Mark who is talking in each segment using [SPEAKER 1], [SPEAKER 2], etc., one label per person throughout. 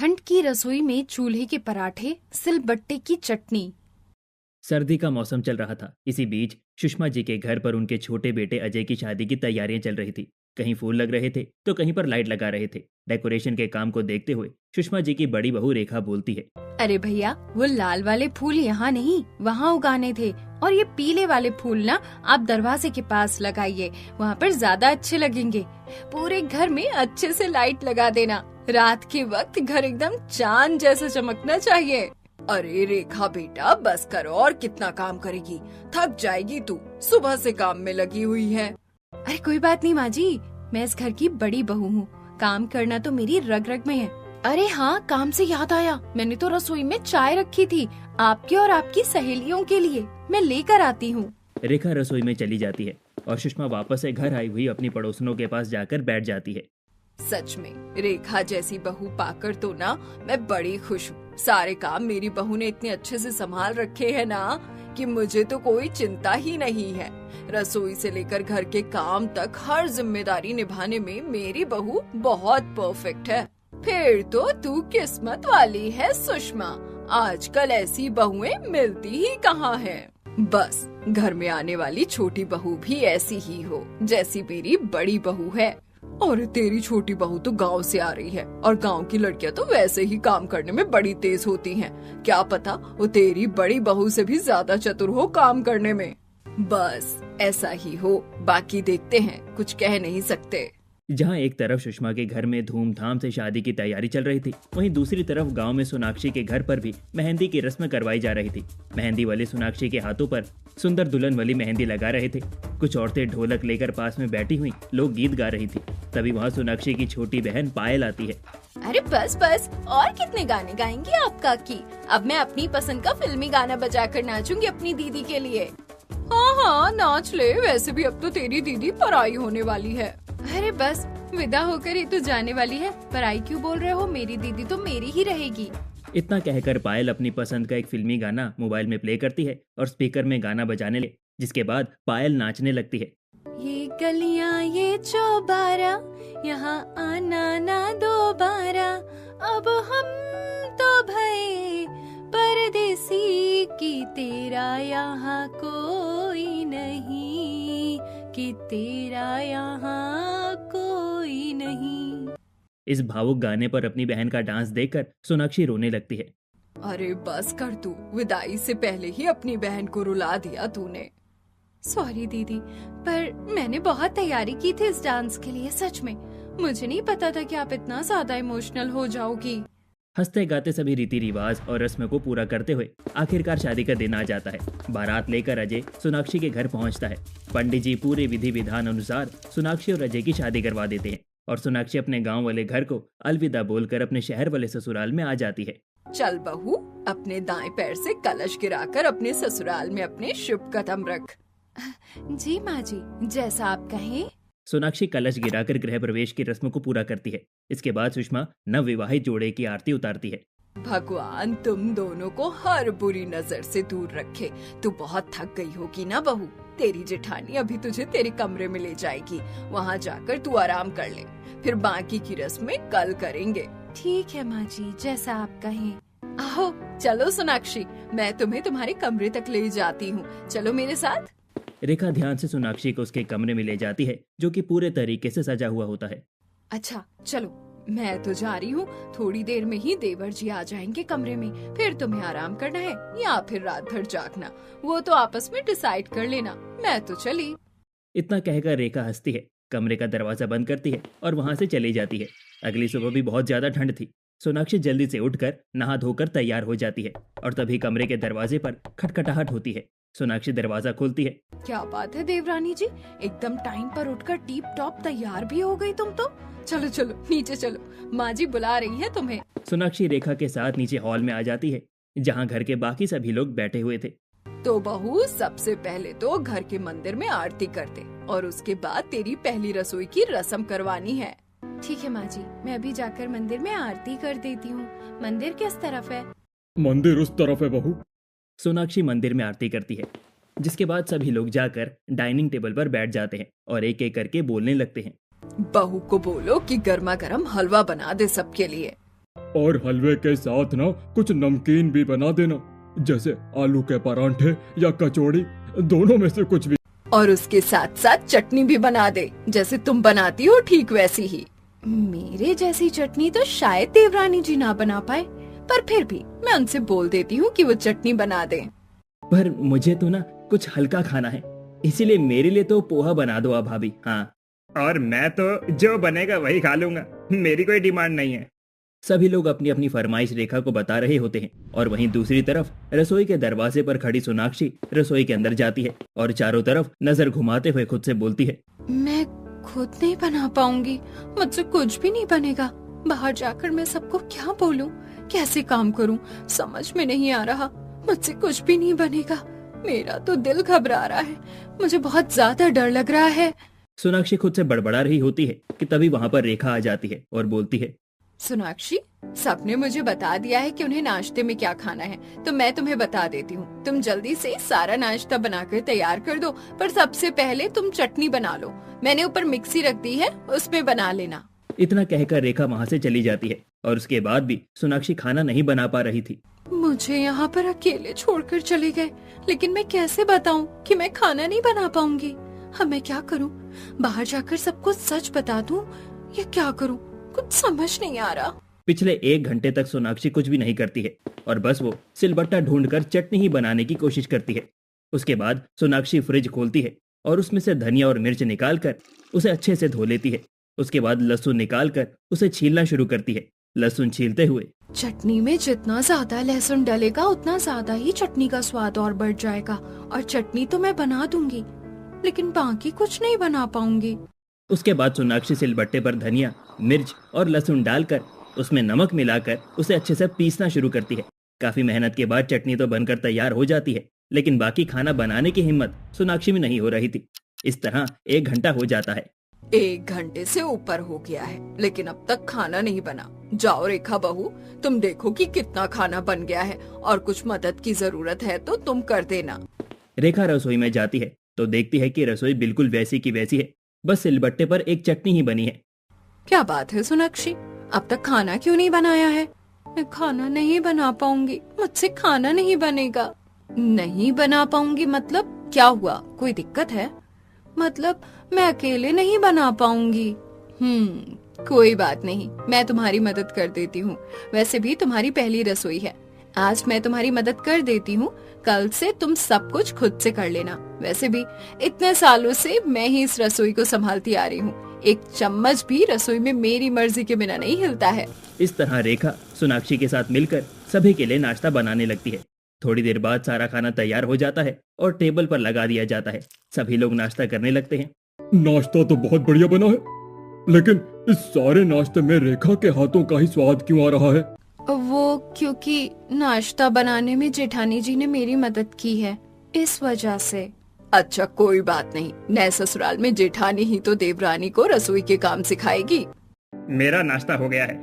[SPEAKER 1] ठंड की रसोई में चूल्हे के पराठे, सिलबट्टे की चटनी।
[SPEAKER 2] सर्दी का मौसम चल रहा था। इसी बीच सुषमा जी के घर पर उनके छोटे बेटे अजय की शादी की तैयारियां चल रही थी। कहीं फूल लग रहे थे तो कहीं पर लाइट लगा रहे थे। डेकोरेशन के काम को देखते हुए सुषमा जी की बड़ी बहू रेखा बोलती है,
[SPEAKER 1] अरे भैया, वो लाल वाले फूल यहाँ नहीं, वहाँ उगाने थे। और ये पीले वाले फूल ना आप दरवाजे के पास लगाइए, वहाँ पर ज्यादा अच्छे लगेंगे। पूरे घर में अच्छे से लाइट लगा देना। रात के वक्त घर एकदम चांद जैसा चमकना चाहिए।
[SPEAKER 3] अरे रेखा बेटा, बस करो, और कितना काम करेगी, थक जाएगी तू, सुबह से काम में लगी हुई है।
[SPEAKER 1] अरे कोई बात नहीं माँ जी, मैं इस घर की बड़ी बहू हूँ, काम करना तो मेरी रग रग में है। अरे हाँ, काम से याद आया, मैंने तो रसोई में चाय रखी थी आपके और आपकी सहेलियों के लिए, मैं लेकर आती हूँ।
[SPEAKER 2] रेखा रसोई में चली जाती है और सुषमा वापस से घर आई हुई अपनी पड़ोसनों के पास जाकर बैठ जाती है।
[SPEAKER 3] सच में रेखा जैसी बहू पाकर तो ना मैं बड़ी खुश हूँ। सारे काम मेरी बहू ने इतने अच्छे से संभाल रखे हैं ना कि मुझे तो कोई चिंता ही नहीं है। रसोई से लेकर घर के काम तक हर जिम्मेदारी निभाने में मेरी बहू बहुत परफेक्ट है। फिर तो तू किस्मत वाली है सुषमा, आजकल ऐसी बहुएं मिलती ही कहाँ हैं। बस घर में आने वाली छोटी बहू भी ऐसी ही हो जैसी मेरी बड़ी बहू है। और तेरी छोटी बहू तो गांव से आ रही है, और गांव की लड़कियां तो वैसे ही काम करने में बड़ी तेज होती हैं। क्या पता वो तेरी बड़ी बहू से भी ज्यादा चतुर हो काम करने में। बस ऐसा ही हो, बाकी देखते हैं, कुछ कह नहीं सकते।
[SPEAKER 2] जहाँ एक तरफ सुषमा के घर में धूमधाम से शादी की तैयारी चल रही थी, वहीं दूसरी तरफ गांव में सोनाक्षी के घर पर भी मेहंदी की रस्म करवाई जा रही थी। मेहंदी वाली सोनाक्षी के हाथों पर सुंदर दुल्हन वाली मेहंदी लगा रहे थे। कुछ औरतें ढोलक लेकर पास में बैठी हुई लोग गीत गा रही थी। तभी वहाँ सोनाक्षी की छोटी बहन पायल आती है।
[SPEAKER 1] अरे बस बस, और कितने गाने गाएंगी आप काकी? अब मैं अपनी पसंद का फिल्मी गाना बजाकर नाचूंगी अपनी दीदी के लिए।
[SPEAKER 3] हाँ हाँ नाच ले, वैसे भी अब तो तेरी दीदी पराई होने वाली है।
[SPEAKER 1] अरे बस, विदा होकर ही तो जाने वाली है, पराई क्यों बोल रहे हो? मेरी दीदी तो मेरी ही रहेगी।
[SPEAKER 2] इतना कहकर पायल अपनी पसंद का एक फिल्मी गाना मोबाइल में प्ले करती है और स्पीकर में गाना बजाने ले, जिसके बाद पायल नाचने लगती है।
[SPEAKER 1] ये गलियां ये चौबारा, यहाँ आना ना दोबारा, अब हम तो भये परदेसी की, तेरा यहाँ कोई नहीं, कि तेरा यहाँ कोई नहीं।
[SPEAKER 2] इस भावुक गाने पर अपनी बहन का डांस देखकर सोनाक्षी रोने लगती है।
[SPEAKER 3] अरे बस कर तू, विदाई से पहले ही अपनी बहन को रुला दिया तूने।
[SPEAKER 1] सॉरी दीदी, पर मैंने बहुत तैयारी की थी इस डांस के लिए, सच में मुझे नहीं पता था कि आप इतना ज्यादा इमोशनल हो जाओगी।
[SPEAKER 2] हंसते गाते सभी रीति रिवाज और रस्म को पूरा करते हुए आखिरकार शादी का दिन आ जाता है। बारात लेकर अजय सोनाक्षी के घर पहुंचता है। पंडित जी पूरे विधि विधान अनुसार सोनाक्षी और अजय की शादी करवा देते हैं और सोनाक्षी अपने गांव वाले घर को अलविदा बोलकर अपने शहर वाले ससुराल में आ जाती है।
[SPEAKER 3] चल बहू, अपने दाएं पैर से कलश गिराकर अपने ससुराल में अपने शुभ कदम रख।
[SPEAKER 1] जी माँ जी, जैसा आप कहें।
[SPEAKER 2] सोनाक्षी कलश गिराकर गृह प्रवेश की रस्म को पूरा करती है। इसके बाद सुषमा नव विवाहित जोड़े की आरती उतारती है।
[SPEAKER 3] भगवान तुम दोनों को हर बुरी नजर से दूर रखे। तू बहुत थक गई होगी ना बहू, तेरी जेठानी अभी तुझे तेरे कमरे में ले जाएगी, वहाँ जाकर तू आराम कर ले, फिर बाकी की रस्में कल करेंगे।
[SPEAKER 1] ठीक है माँ जी, जैसा आप कहें।
[SPEAKER 3] आओ चलो सोनाक्षी, मैं तुम्हें तुम्हारे कमरे तक ले जाती हूँ, चलो मेरे साथ।
[SPEAKER 2] रेखा ध्यान से सोनाक्षी को उसके कमरे में ले जाती है, जो कि पूरे तरीके से सजा हुआ होता है।
[SPEAKER 3] अच्छा चलो, मैं तो जा रही हूँ, थोड़ी देर में ही देवर जी आ जाएंगे कमरे में, फिर तुम्हें आराम करना है या फिर रात भर जागना, वो तो आपस में डिसाइड कर लेना, मैं तो चली।
[SPEAKER 2] इतना कहकर रेखा हंसती है, कमरे का दरवाजा बंद करती है और वहाँ से चली जाती है। अगली सुबह भी बहुत ज्यादा ठंड थी। सोनाक्षी जल्दी से उठकर नहा धोकर तैयार हो जाती है और तभी कमरे के दरवाजे पर खटखटाहट होती है। सोनाक्षी दरवाजा खोलती है।
[SPEAKER 3] क्या बात है देवरानी जी, एकदम टाइम पर उठकर टीप टॉप तैयार भी हो गई तुम तो। चलो चलो नीचे चलो, माँ जी बुला रही है तुम्हें।
[SPEAKER 2] सोनाक्षी रेखा के साथ नीचे हॉल में आ जाती है, जहाँ घर के बाकी सभी लोग बैठे हुए थे।
[SPEAKER 3] तो बहू, सबसे पहले तो घर के मंदिर में आरती करते और उसके बाद तेरी पहली रसोई की रस्म करवानी है।
[SPEAKER 1] ठीक है माँ जी, मैं अभी जाकर मंदिर में आरती कर देती हूँ। मंदिर किस तरफ है?
[SPEAKER 4] मंदिर उस तरफ है बहू।
[SPEAKER 2] सोनाक्षी मंदिर में आरती करती है, जिसके बाद सभी लोग जाकर डाइनिंग टेबल पर बैठ जाते हैं और एक एक करके बोलने लगते हैं।
[SPEAKER 3] बहू को बोलो कि गर्मा गर्म हलवा बना दे सबके लिए।
[SPEAKER 4] और हलवे के साथ ना कुछ नमकीन भी बना देना, जैसे आलू के परांठे या कचौड़ी, दोनों में से कुछ भी।
[SPEAKER 3] और उसके साथ साथ चटनी भी बना दे, जैसे तुम बनाती हो ठीक वैसी ही।
[SPEAKER 1] मेरे जैसी चटनी तो शायद देवरानी जी ना बना पाए, पर फिर भी
[SPEAKER 3] मैं उनसे बोल देती हूँ कि वो चटनी बना दे।
[SPEAKER 2] पर मुझे तो ना कुछ हल्का खाना है, इसीलिए मेरे लिए तो पोहा बना दो आप भाभी। हाँ, और मैं तो जो बनेगा वही खा लूंगा, मेरी कोई डिमांड नहीं है। सभी लोग अपनी अपनी फरमाइश रेखा को बता रहे होते हैं और वहीं दूसरी तरफ रसोई के दरवाजे पर खड़ी सोनाक्षी रसोई के अंदर जाती है और चारों तरफ नजर घुमाते हुए खुद से बोलती है,
[SPEAKER 1] मैं खुद नहीं बना पाऊंगी, मुझसे कुछ भी नहीं बनेगा। बाहर जाकर मैं सबको क्या बोलूं, कैसे काम करूं, समझ में नहीं आ रहा। मुझसे कुछ भी नहीं बनेगा, मेरा तो दिल घबरा रहा है, मुझे बहुत ज्यादा डर लग रहा है।
[SPEAKER 2] सोनाक्षी खुद से बड़बड़ा रही होती है कि तभी वहाँ पर रेखा आ जाती है और बोलती है,
[SPEAKER 3] सोनाक्षी, सबने मुझे बता दिया है कि उन्हें नाश्ते में क्या खाना है, तो मैं तुम्हें बता देती हूँ। तुम जल्दी से सारा नाश्ता बनाकर तैयार कर दो, पर सबसे पहले तुम चटनी बना लो। मैंने ऊपर मिक्सी रख दी है, उसमें बना लेना।
[SPEAKER 2] इतना कहकर रेखा वहाँ से चली जाती है और उसके बाद भी सोनाक्षी खाना नहीं बना पा रही थी।
[SPEAKER 1] मुझे यहाँ पर अकेले छोड़कर चले गए, लेकिन मैं कैसे बताऊँ कि मैं खाना नहीं बना पाऊंगी। अब मैं क्या करूँ, बाहर जाकर सबको सच बता दूँ या क्या करूँ, कुछ समझ नहीं आ रहा।
[SPEAKER 2] पिछले 1 घंटे तक सोनाक्षी कुछ भी नहीं करती है और बस वो सिलबट्टा ढूंढकर चटनी ही बनाने की कोशिश करती है। उसके बाद सोनाक्षी फ्रिज खोलती है और उसमें से धनिया और मिर्च निकालकर उसे अच्छे से धो लेती है। उसके बाद लहसुन निकालकर उसे छीलना शुरू करती है। लहसुन छीलते हुए,
[SPEAKER 1] चटनी में जितना ज्यादा लहसुन डलेगा उतना ज्यादा ही चटनी का स्वाद और बढ़ जाएगा, और चटनी तो मैं बना दूंगी, लेकिन बाकी कुछ नहीं बना पाऊंगी।
[SPEAKER 2] उसके बाद सोनाक्षी सिलबट्टे पर धनिया, मिर्च और लहसुन डालकर उसमें नमक मिलाकर उसे अच्छे से पीसना शुरू करती है। काफी मेहनत के बाद चटनी तो बनकर तैयार हो जाती है, लेकिन बाकी खाना बनाने की हिम्मत सोनाक्षी में नहीं हो रही थी। इस तरह 1 घंटा हो जाता है।
[SPEAKER 3] 1 घंटे से ऊपर हो गया है, लेकिन अब तक खाना नहीं बना। जाओ रेखा बहू, तुम देखो कि कितना खाना बन गया है, और कुछ मदद की जरूरत है तो तुम कर देना।
[SPEAKER 2] रेखा रसोई में जाती है तो देखती है कि रसोई बिल्कुल वैसी की वैसी है, बस सिलबट्टे पर एक चटनी ही बनी है।
[SPEAKER 1] क्या बात है सोनाक्षी, अब तक खाना क्यों नहीं बनाया है? मैं खाना नहीं बना पाऊंगी, मुझसे खाना नहीं बनेगा। नहीं बना पाऊंगी मतलब क्या हुआ, कोई दिक्कत है? मतलब मैं अकेले नहीं बना पाऊंगी। कोई बात नहीं, मैं तुम्हारी मदद कर देती हूँ। वैसे भी तुम्हारी पहली रसोई है, आज मैं तुम्हारी मदद कर देती हूँ, कल से तुम सब कुछ खुद से कर लेना। वैसे भी इतने सालों से मैं ही इस रसोई को संभालती आ रही हूँ, एक चम्मच भी रसोई में मेरी मर्जी के बिना नहीं हिलता है।
[SPEAKER 2] इस तरह रेखा सोनाक्षी के साथ मिलकर सभी के लिए नाश्ता बनाने लगती है। थोड़ी देर बाद सारा खाना तैयार हो जाता है और टेबल पर लगा दिया जाता है। सभी लोग नाश्ता करने लगते हैं।
[SPEAKER 4] नाश्ता तो बहुत बढ़िया बना है, लेकिन इस सारे नाश्ते में रेखा के हाथों का ही स्वाद क्यों आ रहा है?
[SPEAKER 1] वो क्योंकि नाश्ता बनाने में जेठानी जी ने मेरी मदद की है, इस वजह से।
[SPEAKER 3] अच्छा कोई बात नहीं, नए ससुराल में जेठानी ही तो देवरानी को रसोई के काम सिखाएगी।
[SPEAKER 2] मेरा नाश्ता हो गया है,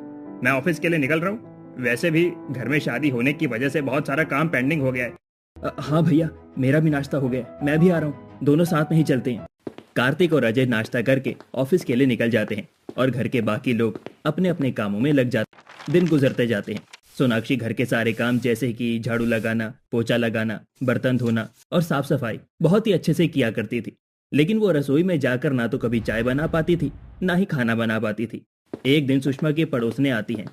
[SPEAKER 2] मैं ऑफिस के लिए निकल रहा हूँ। वैसे भी घर में शादी होने की वजह से बहुत सारा काम पेंडिंग हो गया है। हाँ भैया, मेरा भी नाश्ता हो गया, मैं भी आ रहा हूँ, दोनों साथ में ही चलते हैं। कार्तिक और अजय नाश्ता करके ऑफिस के लिए निकल जाते हैं और घर के बाकी लोग अपने अपने कामों में लग जाते। दिन गुजरते जाते हैं। सोनाक्षी घर के सारे काम जैसे कि झाड़ू लगाना, पोछा लगाना, बर्तन धोना और साफ सफाई बहुत ही अच्छे से किया करती थी, लेकिन वो रसोई में जाकर ना तो कभी चाय बना पाती थी, ना ही खाना बना पाती थी। एक दिन सुषमा की पड़ोसने आती हैं।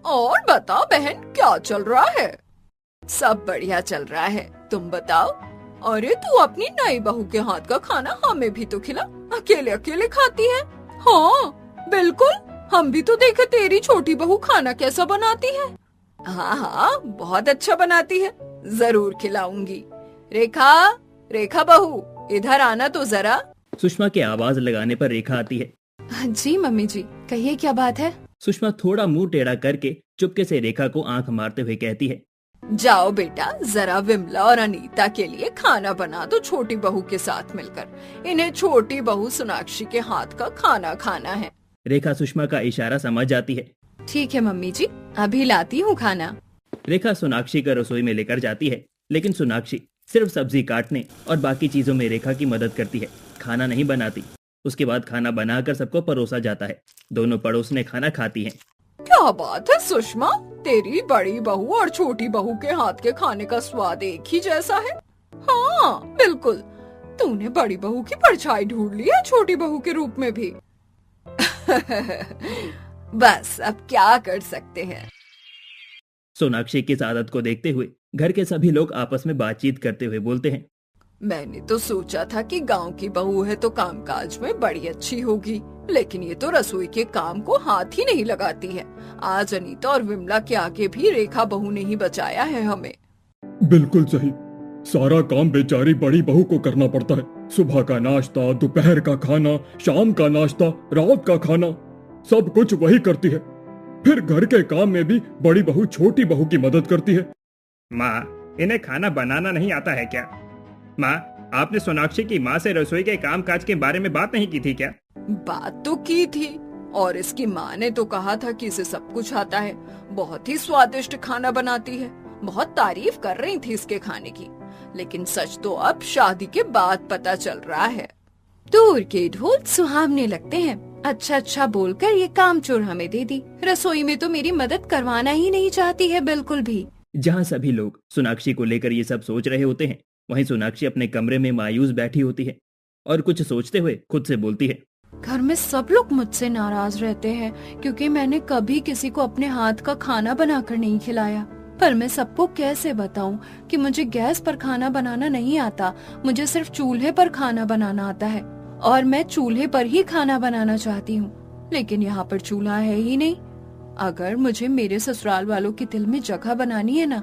[SPEAKER 3] और बताओ बहन, क्या चल रहा है? सब बढ़िया चल रहा है, तुम बताओ। अरे तू अपनी नई बहू के हाथ का खाना हमें भी तो खिला, अकेले अकेले खाती है। हाँ बिल्कुल, हम भी तो देखे तेरी छोटी बहू खाना कैसा बनाती है। हाँ हाँ, बहुत अच्छा बनाती है, जरूर खिलाऊंगी। रेखा, रेखा बहू, इधर आना तो जरा।
[SPEAKER 2] सुषमा के आवाज लगाने पर रेखा आती है।
[SPEAKER 1] जी मम्मी जी, कहिए क्या बात है?
[SPEAKER 2] सुषमा थोड़ा मुंह टेढ़ा करके चुपके से रेखा को आंख मारते हुए कहती है,
[SPEAKER 3] जाओ बेटा, जरा विमला और अनीता के लिए खाना बना दो छोटी बहू के साथ मिलकर। इन्हें छोटी बहू सोनाक्षी के हाथ का खाना खाना है।
[SPEAKER 2] रेखा सुषमा का इशारा समझ जाती है।
[SPEAKER 1] ठीक है मम्मी जी, अभी लाती हूँ खाना।
[SPEAKER 2] रेखा सोनाक्षी का रसोई में लेकर जाती है, लेकिन सोनाक्षी सिर्फ सब्जी काटने और बाकी चीजों में रेखा की मदद करती है, खाना नहीं बनाती। उसके बाद खाना बनाकर सबको परोसा जाता है। दोनों पड़ोसने खाना खाती हैं।
[SPEAKER 3] क्या क्या बात है सुषमा, तेरी बड़ी बहू और छोटी बहू के हाथ के खाने का स्वाद एक ही जैसा है। हाँ बिल्कुल, तूने बड़ी बहू की परछाई ढूंढ ली है छोटी बहू के रूप में भी। बस अब क्या कर सकते हैं।
[SPEAKER 2] सोनाक्षी की इस आदत को देखते हुए घर के सभी लोग आपस में बातचीत करते हुए बोलते हैं,
[SPEAKER 3] मैंने तो सोचा था कि गांव की बहू है तो कामकाज में बड़ी अच्छी होगी, लेकिन ये तो रसोई के काम को हाथ ही नहीं लगाती है। आज अनीता और विमला के आगे भी रेखा बहू ने ही बचाया है हमें।
[SPEAKER 4] बिल्कुल सही, सारा काम बेचारी बड़ी बहू को करना पड़ता है। सुबह का नाश्ता, दोपहर का खाना, शाम का नाश्ता, रात का खाना, सब कुछ वही करती है। फिर घर के काम में भी बड़ी बहू छोटी बहू की मदद करती है।
[SPEAKER 2] माँ, इन्हें खाना बनाना नहीं आता है क्या? माँ, आपने सोनाक्षी की माँ से रसोई के काम काज के बारे में बात नहीं की थी क्या?
[SPEAKER 3] बात तो की थी, और इसकी माँ ने तो कहा था कि इसे सब कुछ आता है, बहुत ही स्वादिष्ट खाना बनाती है। बहुत तारीफ कर रही थी इसके खाने की, लेकिन सच तो अब शादी के बाद पता चल रहा है।
[SPEAKER 1] दूर के ढोल सुहावने लगते हैं। अच्छा अच्छा बोलकर ये काम चोर हमें दे दी। रसोई में तो मेरी मदद करवाना ही नहीं चाहती है बिल्कुल भी।
[SPEAKER 2] जहाँ सभी लोग सोनाक्षी को लेकर ये सब सोच रहे होते हैं, वहीं सोनाक्षी अपने कमरे में मायूस बैठी होती है और कुछ सोचते हुए खुद से बोलती है,
[SPEAKER 1] घर में सब लोग मुझसे नाराज रहते हैं क्योंकि मैंने कभी किसी को अपने हाथ का खाना बनाकर नहीं खिलाया। पर मैं सबको कैसे बताऊं कि मुझे गैस पर खाना बनाना नहीं आता, मुझे सिर्फ चूल्हे पर खाना बनाना आता है और मैं चूल्हे पर ही खाना बनाना चाहती हूँ, लेकिन यहाँ पर चूल्हा है ही नहीं। अगर मुझे मेरे ससुराल वालों के दिल में जगह बनानी है ना,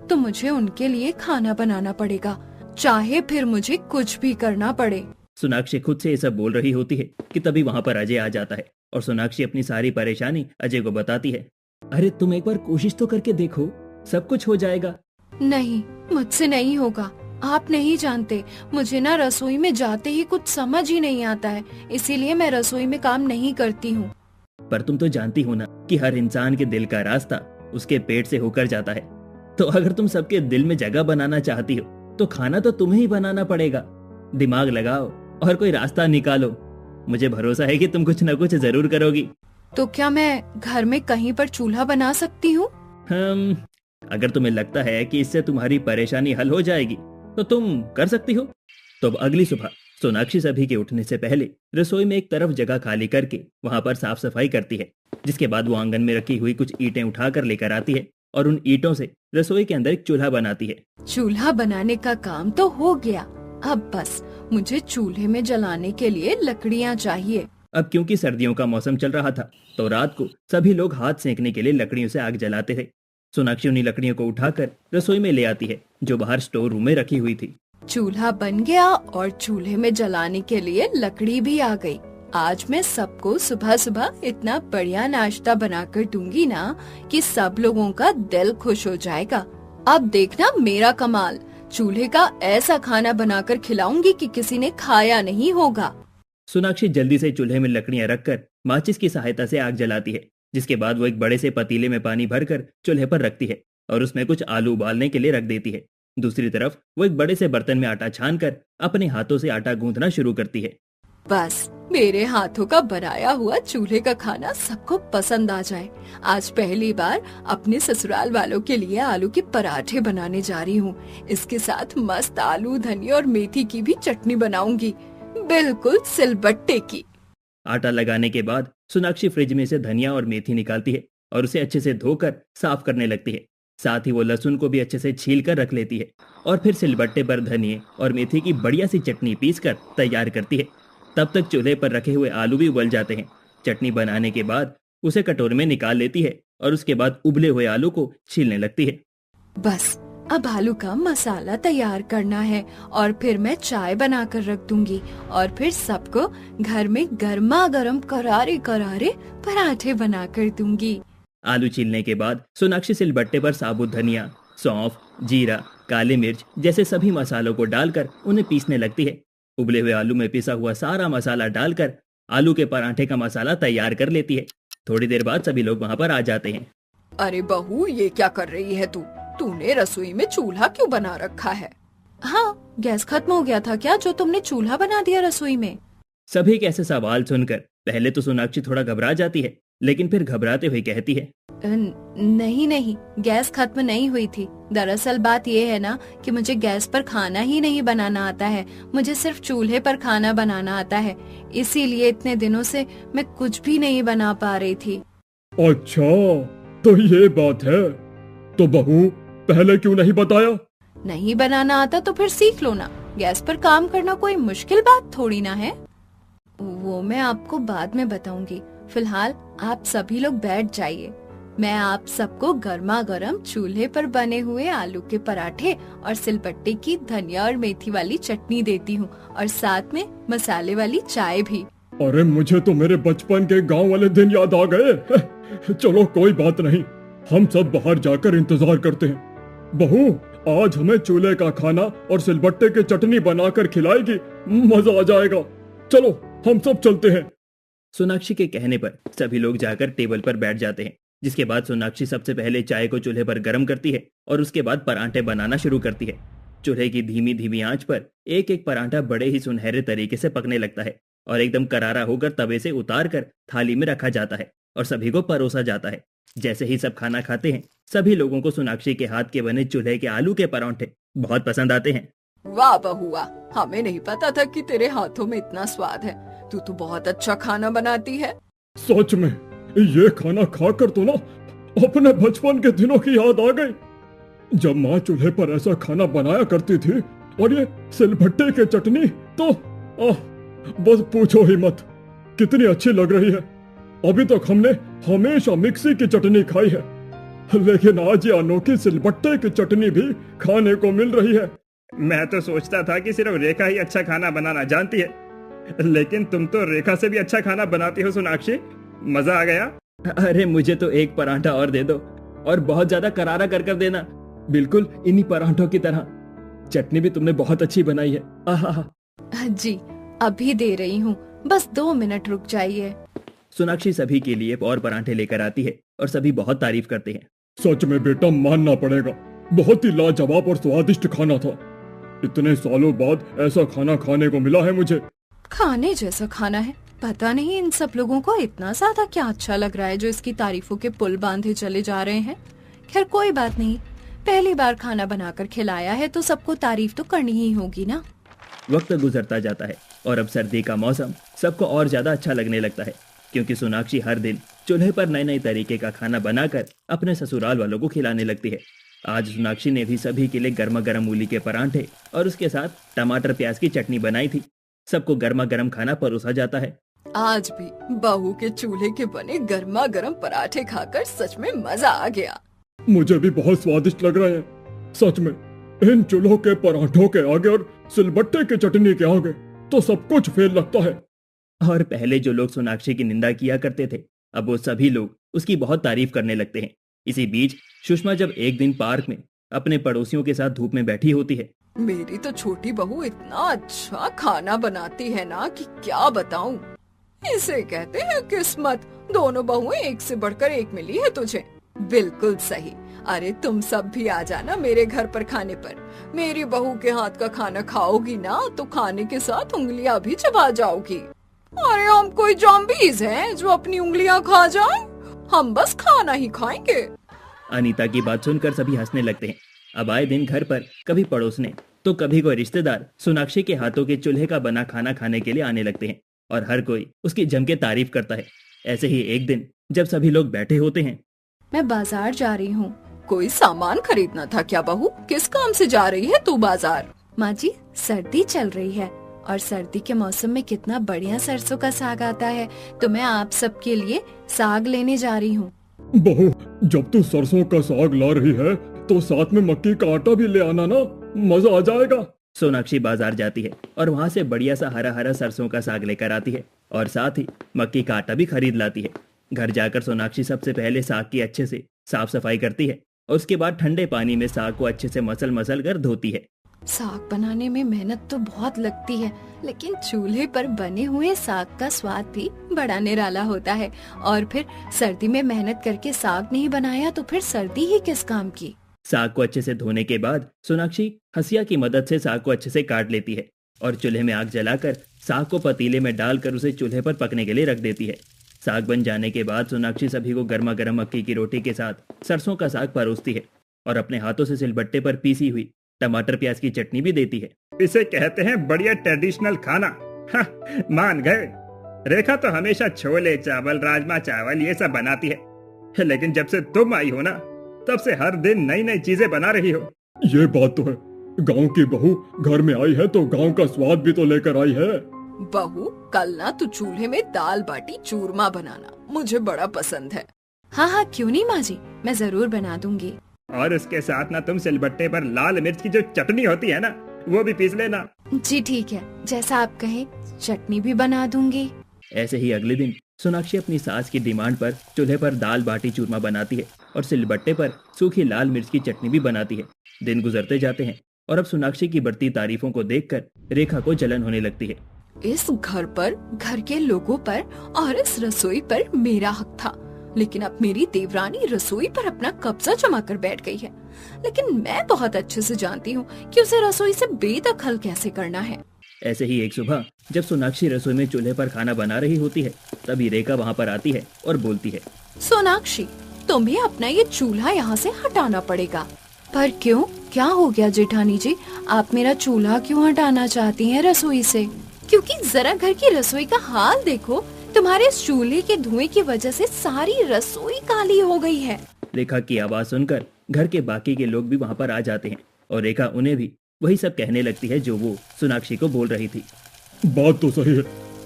[SPEAKER 1] तो मुझे उनके लिए खाना बनाना पड़ेगा, चाहे फिर मुझे कुछ भी करना पड़े।
[SPEAKER 2] सोनाक्षी खुद से ये सब बोल रही होती है कि तभी वहाँ पर अजय आ जाता है और सोनाक्षी अपनी सारी परेशानी अजय को बताती है। अरे तुम एक बार कोशिश तो करके देखो, सब कुछ हो जाएगा।
[SPEAKER 1] नहीं, मुझसे नहीं होगा। आप नहीं जानते, मुझे ना रसोई में जाते ही कुछ समझ ही नहीं आता है, इसीलिए मैं रसोई में काम नहीं करती हूँ।
[SPEAKER 2] पर तुम तो जानती हो ना कि हर इंसान के दिल का रास्ता उसके पेट से होकर जाता है। तो अगर तुम सबके दिल में जगह बनाना चाहती हो तो खाना तो तुम्हें ही बनाना पड़ेगा। दिमाग लगाओ और कोई रास्ता निकालो। मुझे भरोसा है कि तुम कुछ न कुछ जरूर करोगी।
[SPEAKER 1] तो क्या मैं घर में कहीं पर चूल्हा बना सकती हूँ?
[SPEAKER 2] अगर तुम्हें लगता है कि इससे तुम्हारी परेशानी हल हो जाएगी तो तुम कर सकती हो। तो अब अगली सुबह सोनाक्षी सभी के उठने से पहले रसोई में एक तरफ जगह खाली करके वहां पर साफ सफाई करती है। जिसके बाद वो आंगन में रखी हुई कुछ ईंटें उठाकर लेकर आती है और उन ईंटों से रसोई के अंदर एक चूल्हा बनाती है।
[SPEAKER 1] चूल्हा बनाने का काम तो हो गया, अब बस मुझे चूल्हे में जलाने के लिए लकड़ियाँ चाहिए।
[SPEAKER 2] अब क्योंकि सर्दियों का मौसम चल रहा था तो रात को सभी लोग हाथ सेंकने के लिए लकड़ियों से आग जलाते थे। सोनाक्षी उन्हीं लकड़ियों को उठाकर रसोई में ले आती है जो बाहर स्टोर रूम में रखी हुई थी।
[SPEAKER 1] चूल्हा बन गया और चूल्हे में जलाने के लिए लकड़ी भी आ गई। आज मैं सबको सुबह सुबह इतना बढ़िया नाश्ता बनाकर दूंगी ना कि सब लोगों का दिल खुश हो जाएगा। अब देखना मेरा कमाल, चूल्हे का ऐसा खाना बनाकर खिलाऊंगी कि किसी ने खाया नहीं होगा।
[SPEAKER 2] सोनाक्षी जल्दी से चूल्हे में लकड़ियां रखकर माचिस की सहायता से आग जलाती है। जिसके बाद वो एक बड़े से पतीले में पानी भरकर चूल्हे पर रखती है और उसमें कुछ आलू उबालने के लिए रख देती है। दूसरी तरफ वो एक बड़े से बर्तन में आटा छानकर अपने हाथों से आटा गूंथना शुरू करती है।
[SPEAKER 1] बस मेरे हाथों का बनाया हुआ चूल्हे का खाना सबको पसंद आ जाए। आज पहली बार अपने ससुराल वालों के लिए आलू के पराठे बनाने जा रही हूँ। इसके साथ मस्त आलू, धनिया और मेथी की भी चटनी बनाऊंगी, बिल्कुल सिलबट्टे की।
[SPEAKER 2] आटा लगाने के बाद सोनाक्षी फ्रिज में से धनिया और मेथी निकालती है और उसे अच्छे से धोकर साफ करने लगती है। साथ ही वो लहसुन को भी अच्छे से छील कर रख लेती है और फिर सिलबट्टे पर धनिये और मेथी की बढ़िया सी चटनी पीसकर तैयार करती है। तब तक चूल्हे पर रखे हुए आलू भी उबल जाते हैं। चटनी बनाने के बाद उसे कटोरे में निकाल लेती है और उसके बाद उबले हुए आलू को छीलने लगती है।
[SPEAKER 1] बस अब आलू का मसाला तैयार करना है और फिर मैं चाय बनाकर रख दूंगी और फिर सबको घर में गर्मा गर्म करारे करारे पराठे बनाकर दूंगी।
[SPEAKER 2] आलू छीलने के बाद सोनाक्षी सिलबट्टे पर साबुत धनिया, सौंफ, जीरा, काली मिर्च जैसे सभी मसालों को डालकर उन्हें पीसने लगती है। उबले हुए आलू में पिसा हुआ सारा मसाला डालकर आलू के पराठे का मसाला तैयार कर लेती है। थोड़ी देर बाद सभी लोग वहाँ पर आ जाते हैं।
[SPEAKER 3] अरे बहू, ये क्या कर रही है तू? तूने रसोई में चूल्हा क्यों बना रखा है?
[SPEAKER 1] हाँ, गैस खत्म हो गया था क्या जो तुमने चूल्हा बना दिया रसोई में?
[SPEAKER 2] सभी के ऐसे सवाल सुनकर पहले तो सोनाक्षी थोड़ा घबरा जाती है, लेकिन फिर घबराते हुए कहती है,
[SPEAKER 1] नहीं नहीं, गैस खत्म नहीं हुई थी। दरअसल बात ये है ना कि मुझे गैस पर खाना ही नहीं बनाना आता है, मुझे सिर्फ चूल्हे पर खाना बनाना आता है, इसीलिए इतने दिनों से मैं कुछ भी नहीं बना पा रही थी।
[SPEAKER 4] अच्छा, तो ये बात है। तो बहू, पहले क्यों नहीं बताया?
[SPEAKER 1] नहीं बनाना आता तो फिर सीख लो ना, गैस पर काम करना कोई मुश्किल बात थोड़ी ना है। वो मैं आपको बाद में बताऊंगी, फिलहाल आप सभी लोग बैठ जाइए। मैं आप सबको गर्मा गर्म चूल्हे पर बने हुए आलू के पराठे और सिलबट्टे की धनिया और मेथी वाली चटनी देती हूँ, और साथ में मसाले वाली चाय भी।
[SPEAKER 4] अरे, मुझे तो मेरे बचपन के गांव वाले दिन याद आ गए। चलो कोई बात नहीं, हम सब बाहर जाकर इंतजार करते हैं। बहू, आज हमें चूल्हे का खाना और सिलबट्टे की चटनी बनाकर खिलाएगी, मजा आ जाएगा। चलो हम सब चलते हैं।
[SPEAKER 2] सोनाक्षी के कहने पर सभी लोग जाकर टेबल पर बैठ जाते हैं, जिसके बाद सोनाक्षी सबसे पहले चाय को चूल्हे पर गर्म करती है और उसके बाद परांठे बनाना शुरू करती है। चूल्हे की धीमी धीमी आंच पर एक एक परांठा बड़े ही सुनहरे तरीके से पकने लगता है और एकदम करारा होकर तवे से उतार कर थाली में रखा जाता है और सभी को परोसा जाता है। जैसे ही सब खाना खाते हैं, सभी लोगों को सोनाक्षी के हाथ के बने चूल्हे के आलू के परांठे बहुत पसंद आते हैं।
[SPEAKER 3] वाह बहुआ, हमें नहीं पता था कि तेरे हाथों में इतना स्वाद है। तू तो बहुत अच्छा खाना बनाती है।
[SPEAKER 4] सच में, ये खाना खाकर तो ना अपने बचपन के दिनों की याद आ गई, जब माँ चूल्हे पर ऐसा खाना बनाया करती थी। और ये सिलबट्टे की चटनी तो बस पूछो ही मत, कितनी अच्छी लग रही है। अभी तक हमने हमेशा मिक्सी की चटनी खाई है, लेकिन आज ये अनोखी सिलबट्टे की चटनी भी खाने को मिल रही है।
[SPEAKER 2] मैं तो सोचता था कि सिर्फ रेखा ही अच्छा खाना बनाना जानती है, लेकिन तुम तो रेखा से भी अच्छा खाना बनाती हो सोनाक्षी। मजा आ गया। अरे मुझे तो एक परांठा और दे दो, और बहुत ज्यादा करारा कर कर देना, बिल्कुल इन्हीं परांठों की तरह। चटनी भी तुमने बहुत अच्छी बनाई है। आहा।
[SPEAKER 1] जी, अभी दे रही हूँ, बस 2 मिनट रुक जाइए।
[SPEAKER 2] सोनाक्षी सभी के लिए और परांठे लेकर आती है और सभी बहुत तारीफ करते हैं।
[SPEAKER 4] सच में बेटा, मानना पड़ेगा, बहुत ही लाजवाब और स्वादिष्ट खाना था। इतने सालों बाद ऐसा खाना खाने को मिला है मुझे।
[SPEAKER 1] खाने जैसा खाना है, पता नहीं इन सब लोगों को इतना ज्यादा क्या अच्छा लग रहा है जो इसकी तारीफों के पुल बांधे चले जा रहे हैं। खैर कोई बात नहीं, पहली बार खाना बनाकर खिलाया है तो सबको तारीफ तो करनी ही होगी ना।
[SPEAKER 2] वक्त गुजरता जाता है और अब सर्दी का मौसम सबको और ज्यादा अच्छा लगने लगता है, क्योंकि सोनाक्षी हर दिन चूल्हे पर नए नए तरीके का खाना बनाकर अपने ससुराल वालों को खिलाने लगती है। आज सोनाक्षी ने भी सभी के लिए गर्मा गर्म मूली के परांठे और उसके साथ टमाटर प्याज की चटनी बनाई थी। सबको गर्मा गर्म खाना परोसा जाता है।
[SPEAKER 3] आज भी बहू के चूल्हे के बने गर्मा गर्म पराठे खाकर सच में मजा आ गया।
[SPEAKER 4] मुझे भी बहुत स्वादिष्ट लग रहे हैं। सच में, इन चूल्हों के पराठों के आगे और सिलबट्टे की चटनी के आगे तो सब कुछ फेल लगता है।
[SPEAKER 2] और पहले जो लोग सोनाक्षी की निंदा किया करते थे, अब वो सभी लोग उसकी बहुत तारीफ करने लगते हैं। इसी बीच सुषमा जब एक दिन पार्क में अपने पड़ोसियों के साथ धूप में बैठी होती है।
[SPEAKER 3] मेरी तो छोटी बहू इतना अच्छा खाना बनाती है ना कि क्या बताऊं। इसे कहते हैं किस्मत, दोनों बहुएं एक से बढ़कर एक मिली है तुझे। बिल्कुल सही। अरे तुम सब भी आ जाना मेरे घर पर खाने पर। मेरी बहू के हाथ का खाना खाओगी ना तो खाने के साथ उंगलियां भी चबा जाओगी। अरे हम कोई जॉम्बीज हैं जो अपनी उंगलियां खा जाएं? हम बस खाना ही खाएंगे।
[SPEAKER 2] अनीता की बात सुनकर सभी हंसने लगते हैं। अब आए दिन घर पर कभी पड़ोसने तो कभी कोई रिश्तेदार सोनाक्षी के हाथों के चूल्हे का बना खाना खाने के लिए आने लगते हैं और हर कोई उसकी जम के तारीफ करता है। ऐसे ही एक दिन जब सभी लोग बैठे होते हैं।
[SPEAKER 1] मैं बाजार जा रही हूँ।
[SPEAKER 3] कोई सामान खरीदना था क्या बहू? किस काम से जा रही है तू बाजार?
[SPEAKER 1] माँ जी, सर्दी चल रही है और सर्दी के मौसम में कितना बढ़िया सरसों का साग आता है, तो मैं आप सबके लिए साग लेने जा रही हूँ।
[SPEAKER 4] बहू, जब तू सरसों का साग ला रही है तो साथ में मक्की का आटा भी ले आना ना, मजा आ जाएगा।
[SPEAKER 2] सोनाक्षी बाजार जाती है और वहाँ से बढ़िया सा हरा हरा सरसों का साग लेकर आती है और साथ ही मक्की का आटा भी खरीद लाती है। घर जाकर सोनाक्षी सबसे पहले साग की अच्छे से साफ सफाई करती है और उसके बाद ठंडे पानी में साग को अच्छे से मसल मसल कर धोती है।
[SPEAKER 1] साग बनाने में मेहनत तो बहुत लगती है, लेकिन चूल्हे पर बने हुए साग का स्वाद भी बड़ा निराला होता है। और फिर सर्दी में मेहनत करके साग नहीं बनाया तो फिर सर्दी ही किस काम की।
[SPEAKER 2] साग को अच्छे से धोने के बाद सोनाक्षी हंसिया की मदद से साग को अच्छे से काट लेती है और चूल्हे में आग जलाकर साग को पतीले में डालकर उसे चूल्हे पर पकने के लिए रख देती है। साग बन जाने के बाद सोनाक्षी सभी को गर्मा गर्म मक्की की रोटी के साथ सरसों का साग परोसती है और अपने हाथों से सिलबट्टे पर पीसी हुई टमाटर प्याज की चटनी भी देती है।
[SPEAKER 5] इसे कहते हैं बढ़िया ट्रेडिशनल खाना। हाँ, मान गए। रेखा तो हमेशा छोले चावल राजमा चावल ये सब बनाती है, लेकिन जब से तुम आई हो ना, तब से हर दिन नई नई चीजें बना रही हो।
[SPEAKER 4] ये बात तो है, गांव की बहू घर में आई है तो गांव का स्वाद भी तो लेकर आई है।
[SPEAKER 3] बहू, कल ना तू चूल्हे में दाल बाटी चूरमा बनाना, मुझे बड़ा पसंद है।
[SPEAKER 1] हाँ हाँ, क्यों नहीं माँ जी, मैं जरूर बना दूंगी।
[SPEAKER 5] और उसके साथ ना तुम सिलबट्टे पर लाल मिर्च की जो चटनी होती है ना, वो भी पीस लेना।
[SPEAKER 1] जी ठीक है, जैसा आप कहें, चटनी भी बना दूंगी।
[SPEAKER 2] ऐसे ही अगले दिन सोनाक्षी अपनी सास की डिमांड पर चूल्हे पर दाल बाटी चूरमा बनाती है और सिलबट्टे पर सूखी लाल मिर्च की चटनी भी बनाती है। दिन गुजरते जाते हैं और अब सोनाक्षी की बढ़ती तारीफों को देखकर रेखा को जलन होने लगती है।
[SPEAKER 3] इस घर पर, घर के लोगों पर और इस रसोई पर मेरा हक था, लेकिन अब मेरी देवरानी रसोई पर अपना कब्जा जमा कर बैठ गई है। लेकिन मैं बहुत अच्छे से जानती हूँ कि उसे रसोई से बेदखल कैसे करना है।
[SPEAKER 2] ऐसे ही एक सुबह जब सोनाक्षी रसोई में चूल्हे पर खाना बना रही होती है, तभी रेखा वहाँ पर आती है और बोलती है,
[SPEAKER 3] सोनाक्षी, तुम्हें अपना ये चूल्हा यहाँ से हटाना पड़ेगा।
[SPEAKER 1] पर क्यों, क्या हो गया जेठानी जी, आप मेरा चूल्हा क्यों हटाना चाहती हैं रसोई से?
[SPEAKER 3] क्योंकि जरा घर की रसोई का हाल देखो, तुम्हारे इस चूल्हे के धुएं की वजह से सारी रसोई काली हो गई है।
[SPEAKER 2] रेखा की आवाज सुनकर घर के बाकी के लोग भी वहाँ पर आ जाते हैं और रेखा उन्हें भी वही सब कहने लगती है जो वो सोनाक्षी को बोल रही थी।
[SPEAKER 4] बात तो सही है,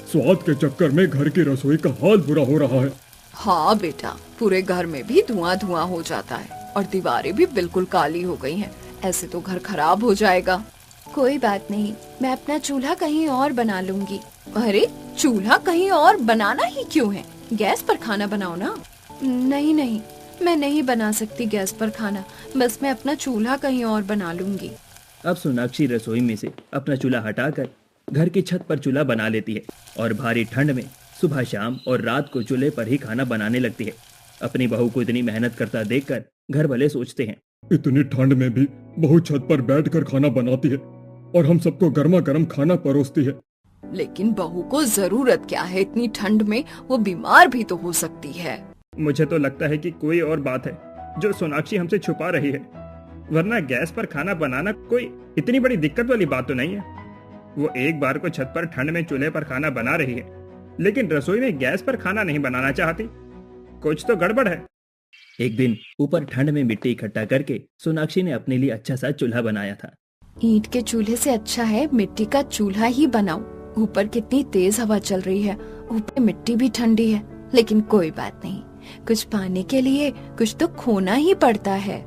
[SPEAKER 4] स्वाद के चक्कर में घर की रसोई का हाल बुरा हो रहा है।
[SPEAKER 3] हाँ बेटा, पूरे घर में भी धुआं धुआं हो जाता है और दीवारें भी बिल्कुल काली हो गई हैं। ऐसे तो घर खराब हो जाएगा।
[SPEAKER 1] कोई बात नहीं, मैं अपना चूल्हा कहीं और बना लूंगी।
[SPEAKER 3] अरे, चूल्हा कहीं और बनाना ही क्यों है? गैस पर खाना बनाओ ना।
[SPEAKER 1] नहीं नहीं, मैं नहीं बना सकती गैस पर खाना, बस मैं अपना चूल्हा कहीं और बना लूंगी।
[SPEAKER 2] अब सोनाक्षी रसोई में से अपना चूल्हा हटाकर घर की छत पर चूल्हा बना लेती है और भारी ठंड में सुबह शाम और रात को चूल्हे पर ही खाना बनाने लगती है। अपनी बहू को इतनी मेहनत करता देखकर घर वाले सोचते हैं,
[SPEAKER 4] इतनी ठंड में भी बहू छत पर बैठकर खाना बनाती है और हम सबको गर्मा गर्म खाना परोसती है।
[SPEAKER 3] लेकिन बहू को जरूरत क्या है इतनी ठंड में? वो बीमार भी तो हो सकती है।
[SPEAKER 5] मुझे तो लगता है कि कोई और बात है जो सोनाक्षी हमसे छुपा रही है, वरना गैस पर खाना बनाना कोई इतनी बड़ी दिक्कत वाली बात तो नहीं है। वो एक बार को छत पर ठंड में चूल्हे पर खाना बना रही है, लेकिन रसोई में गैस पर खाना नहीं बनाना चाहती। कुछ तो गड़बड़ है।
[SPEAKER 2] एक दिन ऊपर ठंड में मिट्टी इकट्ठा करके सोनाक्षी ने अपने लिए अच्छा सा चूल्हा बनाया था।
[SPEAKER 1] ईंट के चूल्हे से अच्छा है मिट्टी का चूल्हा ही बनाओ। ऊपर कितनी तेज हवा चल रही है, ऊपर मिट्टी भी ठंडी है, लेकिन कोई बात नहीं, कुछ पाने के लिए कुछ तो खोना ही पड़ता है।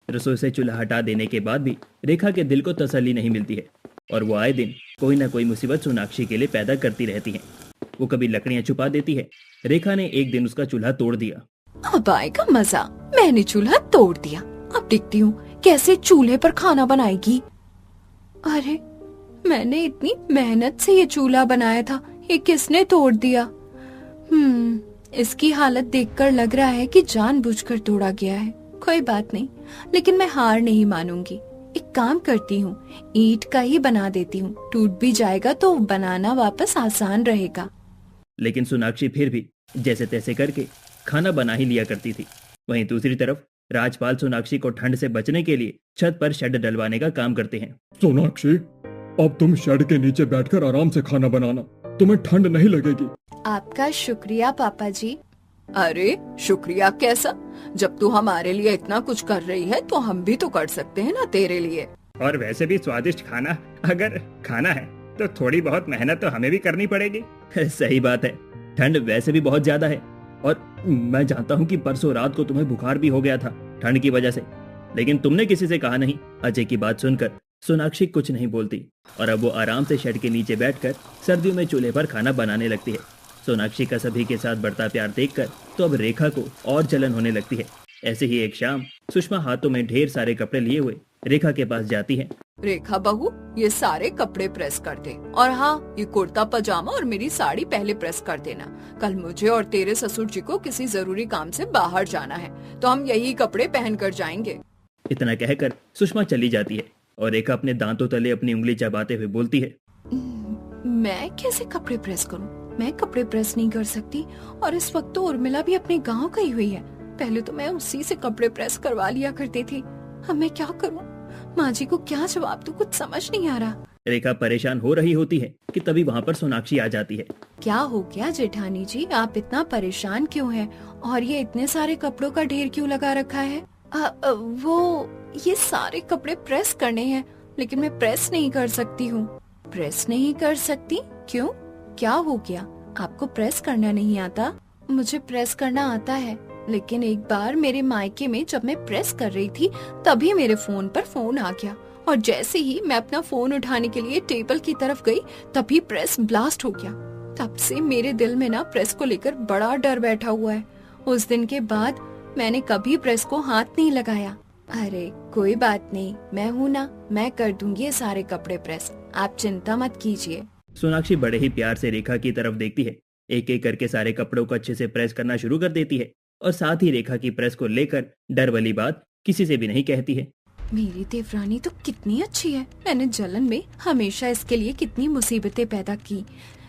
[SPEAKER 2] रसोई से चूल्हा हटा देने के बाद भी रेखा के दिल को तसल्ली नहीं मिलती है और वो आए दिन कोई ना कोई मुसीबत सोनाक्षी के लिए पैदा करती रहती है। वो कभी लकड़ियां छुपा देती है। रेखा ने एक दिन उसका चूल्हा तोड़ दिया।
[SPEAKER 3] अब आएगा मजा, मैंने चूल्हा तोड़ दिया, अब देखती हूँ कैसे चूल्हे पर खाना बनाएगी।
[SPEAKER 1] अरे, मैंने इतनी मेहनत से ये चूल्हा बनाया था, ये किसने तोड़ दिया? इसकी हालत देखकर लग रहा है कि जानबूझकर तोड़ा गया है। कोई बात नहीं, लेकिन मैं हार नहीं मानूंगी। एक काम करती हूँ, ईंट का ही बना देती हूँ, टूट भी जाएगा तो बनाना वापस आसान रहेगा।
[SPEAKER 2] लेकिन सोनाक्षी फिर भी जैसे तैसे करके खाना बना ही लिया करती थी। वहीं दूसरी तरफ राजपाल सोनाक्षी को ठंड से बचने के लिए छत पर शेड डलवाने का काम करते हैं।
[SPEAKER 4] सोनाक्षी, अब तुम शेड के नीचे बैठकर आराम से खाना बनाना, तुम्हें ठंड नहीं लगेगी।
[SPEAKER 1] आपका शुक्रिया पापा जी।
[SPEAKER 3] अरे शुक्रिया कैसा? जब तू हमारे लिए इतना कुछ कर रही है तो हम भी तो कर सकते हैं ना तेरे लिए।
[SPEAKER 5] और वैसे भी स्वादिष्ट खाना अगर खाना है तो थोड़ी बहुत मेहनत तो हमें भी करनी पड़ेगी।
[SPEAKER 2] सही बात है, ठंड वैसे भी बहुत ज्यादा है और मैं जानता हूँ कि परसों रात को तुम्हें बुखार भी हो गया था ठंड की वजह से, लेकिन तुमने किसी से कहा नहीं। अजय की बात सुनकर सोनाक्षी कुछ नहीं बोलती और अब वो आराम से शेड के नीचे बैठकर सर्दियों में चूल्हे पर खाना बनाने लगती है। सोनाक्षी का सभी के साथ बढ़ता प्यार देखकर तो अब रेखा को और जलन होने लगती है। ऐसे ही एक शाम सुषमा हाथों में ढेर सारे कपड़े लिए हुए रेखा के पास जाती है।
[SPEAKER 3] रेखा बहू, ये सारे कपड़े प्रेस कर दे, और हाँ, ये कुर्ता पजामा और मेरी साड़ी पहले प्रेस कर देना। कल मुझे और तेरे ससुर जी को किसी जरूरी काम से बाहर जाना है, तो हम यही कपड़े पहन कर जाएंगे।
[SPEAKER 2] इतना कहकर सुषमा चली जाती है और रेखा अपने दांतों तले अपनी उंगली चबाते हुए बोलती है,
[SPEAKER 3] मैं कैसे कपड़े प्रेस करूं?
[SPEAKER 1] मैं कपड़े प्रेस नहीं कर सकती, और इस वक्त तो उर्मिला भी अपने गांव गई हुई है। पहले तो मैं उसी से कपड़े प्रेस करवा लिया करती थी। अब मैं क्या करूं? माँ जी को क्या जवाब दूं, कुछ समझ नहीं आ रहा।
[SPEAKER 2] रेखा परेशान हो रही होती है कि तभी वहाँ पर सोनाक्षी आ जाती है।
[SPEAKER 1] क्या हो गया जेठानी जी, आप इतना परेशान क्यों हैं? और ये इतने सारे कपड़ों का ढेर क्यों लगा रखा है? वो ये सारे कपड़े प्रेस करने हैं, लेकिन मैं प्रेस नहीं कर सकती हूँ। प्रेस नहीं कर सकती? क्यों, क्या हो गया? आपको प्रेस करना नहीं आता? मुझे प्रेस करना आता है, लेकिन एक बार मेरे मायके में जब मैं प्रेस कर रही थी तभी मेरे फोन पर फोन आ गया, और जैसे ही मैं अपना फोन उठाने के लिए टेबल की तरफ गई तभी प्रेस ब्लास्ट हो गया। तब से मेरे दिल में ना प्रेस को लेकर बड़ा डर बैठा हुआ है। उस दिन के बाद मैंने कभी प्रेस को हाथ नहीं लगाया। अरे कोई बात नहीं, मैं हूँ ना, मैं कर दूंगी ये सारे कपड़े प्रेस, आप चिंता मत कीजिए।
[SPEAKER 2] सोनाक्षी बड़े ही प्यार से रेखा की तरफ देखती है, एक एक करके सारे कपड़ों को अच्छे से प्रेस करना शुरू कर देती है, और साथ ही रेखा की प्रेस को लेकर डर वाली बात किसी से भी नहीं कहती है।
[SPEAKER 1] मेरी देवरानी तो कितनी अच्छी है। मैंने जलन में हमेशा इसके लिए कितनी मुसीबतें पैदा की,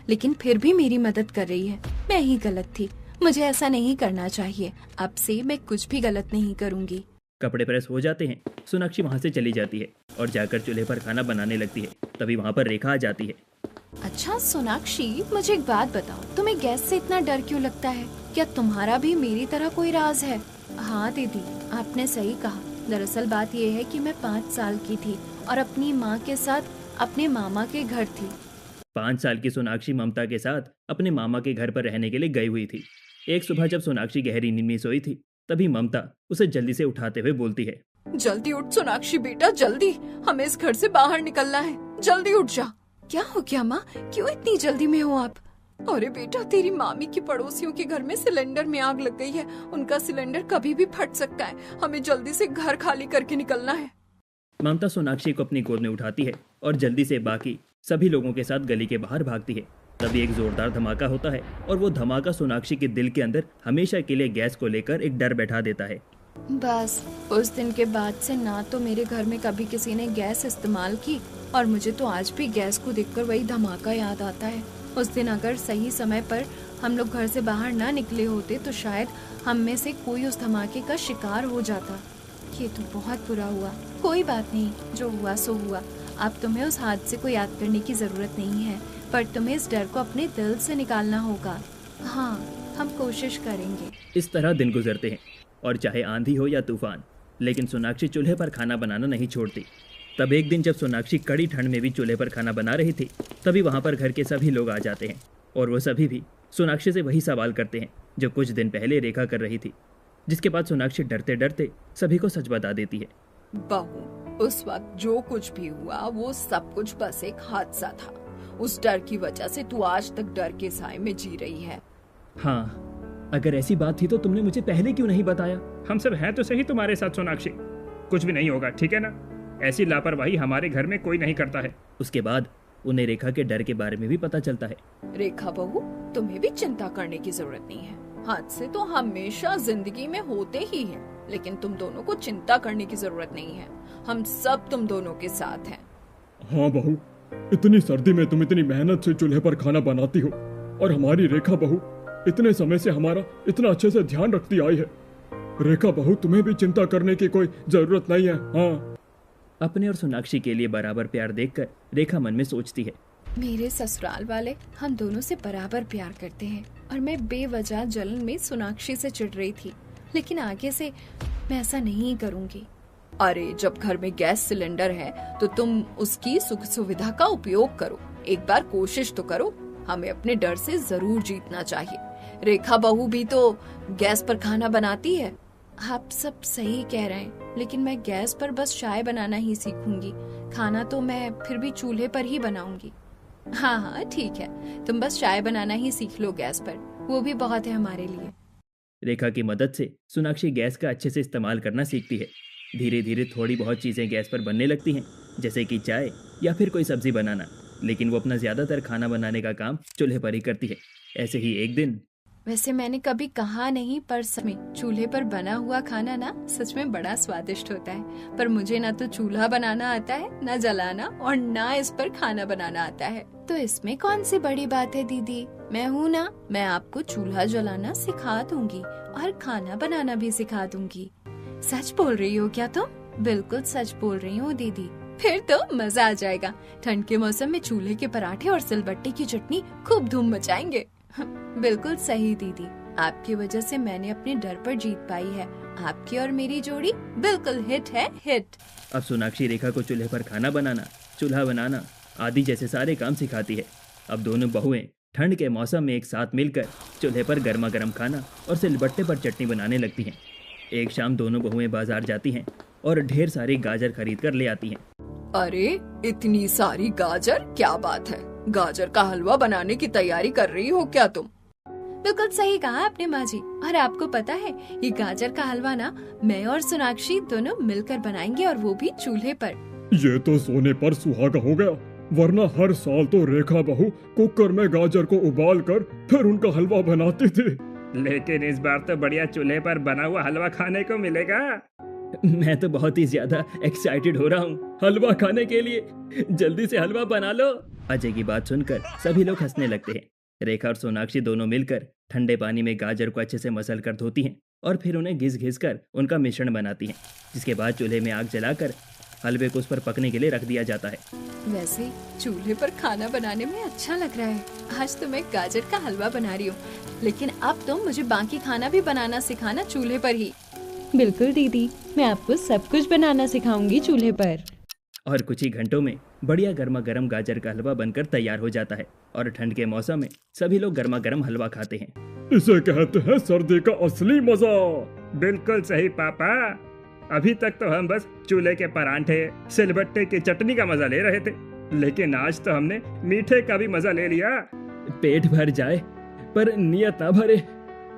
[SPEAKER 1] लेकिन फिर भी मेरी मदद कर रही है। मैं ही गलत थी, मुझे ऐसा नहीं करना चाहिए। अब से मैं कुछ भी गलत नहीं करूँगी।
[SPEAKER 2] कपड़े प्रेस हो जाते हैं, सोनाक्षी वहाँ से चली जाती है और जाकर चूल्हे पर खाना बनाने लगती है। तभी वहाँ पर रेखा आ जाती है।
[SPEAKER 1] अच्छा सोनाक्षी, मुझे एक बात बताओ, तुम्हें गैस से इतना डर क्यों लगता है? क्या तुम्हारा भी मेरी तरह कोई राज है? हाँ दीदी, आपने सही कहा। दरअसल बात यह है कि मैं 5 साल की थी और अपनी माँ के साथ अपने मामा के घर थी।
[SPEAKER 2] 5 साल की सोनाक्षी ममता के साथ अपने मामा के घर पर रहने के लिए गई हुई थी। एक सुबह जब सोनाक्षी गहरी नींद में सोई थी, तभी ममता उसे जल्दी से उठाते हुए बोलती है,
[SPEAKER 3] जल्दी उठ सोनाक्षी बेटा, जल्दी, हमें इस घर से बाहर निकलना है, जल्दी उठ जा।
[SPEAKER 1] क्या हो गया माँ, क्यों इतनी जल्दी में हो आप?
[SPEAKER 3] अरे बेटा, तेरी मामी की पड़ोसियों के घर में सिलेंडर में आग लग गई है। उनका सिलेंडर कभी भी फट सकता है, हमें जल्दी से घर खाली करके निकलना है।
[SPEAKER 2] ममता सोनाक्षी को अपनी गोद में उठाती है और जल्दी से बाकी सभी लोगों के साथ गली के बाहर भागती है। तभी एक जोरदार धमाका होता है और वो धमाका सोनाक्षी के दिल के अंदर हमेशा के लिए गैस को लेकर एक डर बैठा देता है।
[SPEAKER 1] बस उस दिन के बाद से ना तो मेरे घर में कभी किसी ने गैस इस्तेमाल की, और मुझे तो आज भी गैस को देखकर वही धमाका याद आता है। उस दिन अगर सही समय पर हम लोग घर से बाहर ना निकले होते तो शायद हम में से कोई उस धमाके का शिकार हो जाता। ये तो बहुत बुरा हुआ। कोई बात नहीं, जो हुआ सो हुआ। अब तुम्हें उस हादसे को याद करने की जरूरत नहीं है, पर तुम्हें इस डर को अपने दिल से निकालना होगा। हाँ, हम कोशिश करेंगे।
[SPEAKER 2] इस तरह दिन गुजरते हैं और चाहे आंधी हो या तूफान, लेकिन सोनाक्षी चूल्हे पर खाना बनाना नहीं छोड़ती। तब एक दिन जब सोनाक्षी कड़ी ठंड में भी चूल्हे पर खाना बना रही थी, तभी वहाँ पर घर के सभी लोग आ जाते हैं और वो सभी भी सोनाक्षी से वही सवाल करते हैं जो कुछ दिन पहले रेखा कर रही थी, जिसके बाद सोनाक्षी डरते डरते सभी को सच बता देती है।
[SPEAKER 3] बहू, उस वक्त जो कुछ भी हुआ वो सब कुछ बस एक हादसा था। उस डर की वजह से तू आज तक डर के साए में जी रही है।
[SPEAKER 2] हाँ, अगर ऐसी बात थी तो तुमने मुझे पहले क्यों नहीं बताया?
[SPEAKER 5] हम सब हैं तो सही तुम्हारे साथ सोनाक्षी, कुछ भी नहीं होगा, ठीक है ना? ऐसी लापरवाही हमारे घर में कोई नहीं करता है।
[SPEAKER 2] उसके बाद उन्हें रेखा के डर के बारे में भी पता चलता है।
[SPEAKER 3] रेखा बहू, तुम्हें भी चिंता करने की जरूरत नहीं है। हादसे तो हमेशा जिंदगी में होते ही हैं, लेकिन तुम दोनों को चिंता करने की जरूरत नहीं है। हम सब तुम दोनों के साथ हैं।
[SPEAKER 4] हाँ बहू, इतनी सर्दी में तुम इतनी मेहनत से चूल्हे पर खाना बनाती हो, और हमारी रेखा बहू इतने समय से हमारा इतना अच्छे से ध्यान रखती आई है। रेखा बहू, तुम्हें भी चिंता करने की कोई जरूरत नहीं है। हाँ,
[SPEAKER 2] अपने और सोनाक्षी के लिए बराबर प्यार देखकर रेखा मन में सोचती है,
[SPEAKER 1] मेरे ससुराल वाले हम दोनों से बराबर प्यार करते हैं, और मैं बेवजह जलन में सोनाक्षी से चिढ़ रही थी, लेकिन आगे से मैं ऐसा नहीं करूँगी।
[SPEAKER 3] अरे, जब घर में गैस सिलेंडर है तो तुम उसकी सुख सुविधा का उपयोग करो। एक बार कोशिश तो करो। हमें अपने डर से जरूर जीतना चाहिए। रेखा बहू भी तो गैस पर खाना बनाती है।
[SPEAKER 1] आप सब सही कह रहे हैं, लेकिन मैं गैस पर बस चाय बनाना ही सीखूंगी। खाना तो मैं फिर भी चूल्हे पर ही बनाऊंगी। हाँ हाँ ठीक है, तुम बस चाय बनाना ही सीख लो गैस पर, वो भी बहुत है हमारे लिए।
[SPEAKER 2] रेखा की मदद से सोनाक्षी गैस का अच्छे से इस्तेमाल करना सीखती है। धीरे धीरे थोड़ी बहुत चीज़ें गैस पर बनने लगती हैं, जैसे कि चाय या फिर कोई सब्जी बनाना, लेकिन वो अपना ज़्यादातर खाना बनाने का काम चूल्हे पर ही करती है। ऐसे ही एक दिन,
[SPEAKER 1] वैसे मैंने कभी कहा नहीं, पर सच में चूल्हे पर बना हुआ खाना ना सच में बड़ा स्वादिष्ट होता है। पर मुझे ना तो चूल्हा बनाना आता है, ना जलाना, और ना इस पर खाना बनाना आता है। तो इसमें कौन सी बड़ी बात है दीदी, मैं हूँ ना, मैं आपको चूल्हा जलाना सिखा दूंगी और खाना बनाना भी सिखा दूंगी। सच बोल रही हो क्या तुम? बिल्कुल सच बोल रही हूँ दीदी। फिर तो मजा आ जाएगा। ठंड के मौसम में चूल्हे के पराठे और सिलबट्टे की चटनी खूब धूम मचाएंगे। बिल्कुल सही दीदी, आपकी वजह से मैंने अपने डर पर जीत पाई है। आपकी और मेरी जोड़ी बिल्कुल हिट है, हिट।
[SPEAKER 2] अब सोनाक्षी रेखा को चूल्हे पर खाना बनाना, चूल्हा बनाना आदि जैसे सारे काम सिखाती है। अब दोनों बहुएं ठंड के मौसम में एक साथ मिलकर चूल्हे पर गर्मा गर्म खाना और सिलबट्टे पर चटनी बनाने लगती हैं। एक शाम दोनों बहुएं बाजार जाती हैं और ढेर सारी गाजर खरीद कर ले आती हैं।
[SPEAKER 3] अरे इतनी सारी गाजर, क्या बात है? गाजर का हलवा बनाने की तैयारी कर रही हो क्या तुम?
[SPEAKER 1] बिल्कुल सही कहा आपने माँ जी। और आपको पता है, ये गाजर का हलवा ना मैं और सोनाक्षी दोनों मिलकर बनाएंगे, और वो भी चूल्हे पर।
[SPEAKER 4] ये तो सोने पर सुहागा हो गया, वरना हर साल तो रेखा बहू कुकर में गाजर को उबाल कर फिर उनका हलवा बनाती थी।
[SPEAKER 5] लेकिन इस बार तो बढ़िया चूल्हे पर बना हुआ हलवा खाने को मिलेगा।
[SPEAKER 2] मैं तो बहुत ही ज्यादा एक्साइटेड हो रहा हूँ हलवा खाने के लिए। जल्दी से हलवा बना लो। अजय की बात सुनकर सभी लोग हंसने लगते हैं। रेखा और सोनाक्षी दोनों मिलकर ठंडे पानी में गाजर को अच्छे से मसल कर धोती हैं और फिर उन्हें घिस घिस कर उनका मिश्रण बनाती हैं, जिसके बाद चूल्हे में आग जलाकर हलवे को उस पर पकने के लिए रख दिया जाता है।
[SPEAKER 1] वैसे चूल्हे पर खाना बनाने में अच्छा लग रहा है। आज तो मैं गाजर का हलवा बना रही हूँ, लेकिन अब तो मुझे बाकी खाना भी बनाना सिखाना चूल्हे पर ही।
[SPEAKER 6] बिल्कुल दीदी, मैं आपको सब कुछ बनाना सिखाऊंगी चूल्हे पर।
[SPEAKER 2] और कुछ ही घंटों में बढ़िया गर्मा गर्म गाजर का हलवा बनकर तैयार हो जाता है और ठंड के मौसम में सभी लोग गर्मा गर्म हलवा खाते हैं।
[SPEAKER 4] इसे कहते हैं सर्दी का असली मजा।
[SPEAKER 5] बिल्कुल सही पापा। अभी तक तो हम बस चूल्हे के परांठे, सिलबट्टे की चटनी का मजा ले रहे थे, लेकिन आज तो हमने मीठे का भी मजा ले लिया।
[SPEAKER 2] पेट भर जाए पर नियत ना भरे।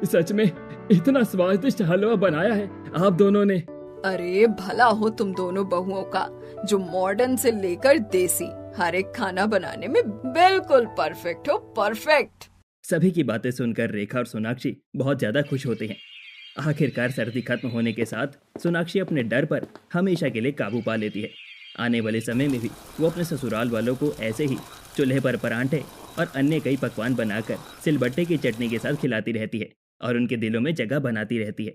[SPEAKER 2] सच में इतना स्वादिष्ट हलवा बनाया है आप दोनों ने।
[SPEAKER 3] अरे भला हो तुम दोनों बहुओं का, जो मॉडर्न से लेकर देसी हर एक खाना बनाने में बिल्कुल परफेक्ट हो, परफेक्ट।
[SPEAKER 2] सभी की बातें सुनकर रेखा और सोनाक्षी बहुत ज्यादा खुश होते हैं। आखिरकार सर्दी खत्म होने के साथ सोनाक्षी अपने डर पर हमेशा के लिए काबू पा लेती है। आने वाले समय में भी वो अपने ससुराल वालों को ऐसे ही चूल्हे पर परांठे और अन्य कई पकवान बनाकर सिलबट्टे की चटनी के साथ खिलाती रहती है और उनके दिलों में जगह बनाती रहती है।